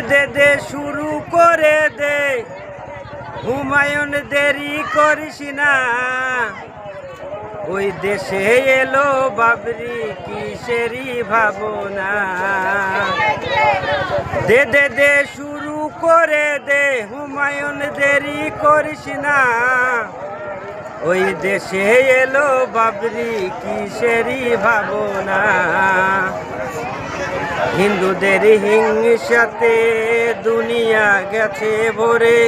দে দে শুরু করে দে, হুমায়ুন দেরি করিস না। ওই দেশে এলো বাবরি কিসেরই ভাবনা। দে দে দে শুরু করে দে, হুমায়ুন দেরি করিস না। ওই দেশে এলো বাবরি কিসেরই ভাবনা। হিন্দুদের হিংসাতে দুনিয়া গেছে ভরে,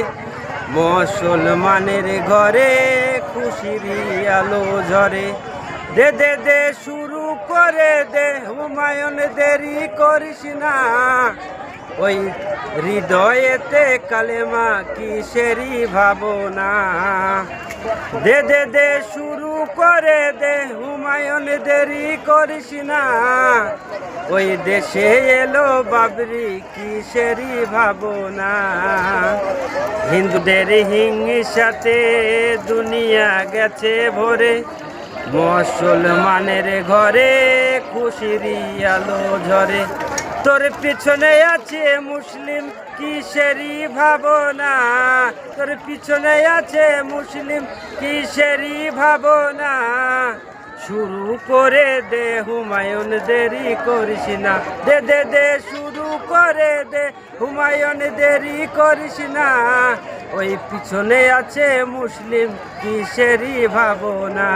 মুসলমানের ঘরে খুশির আলো ঝরে। দে দে দে শুরু করে দে, হুমায়ুন দেরি করিস না। ওই হৃদয়েতে কালেমা কিসেরই ভাবনা। দে দে দে শুরু করে দে, হুমায়ুন দেরি করিস না। ওই দেশে এলো বাবরি কিসেরই ভাবনা। হিন্দুদের হিংসাতে দুনিয়া গেছে ভরে, মুসলমানের ঘরে খুশির আলো ঝরে। তোর পিছনে আছে মুসলিম কিসেরই ভাবনা, তোর পিছনে আছে মুসলিম কিসেরই ভাবনা। শুরু করে দে হুমায়ুন দেরি করিস না। দে দে দে শুরু করে দে, হুমায়ুন দেরি করিস না। ওই পিছনে আছে মুসলিম কিসেরই ভাবনা।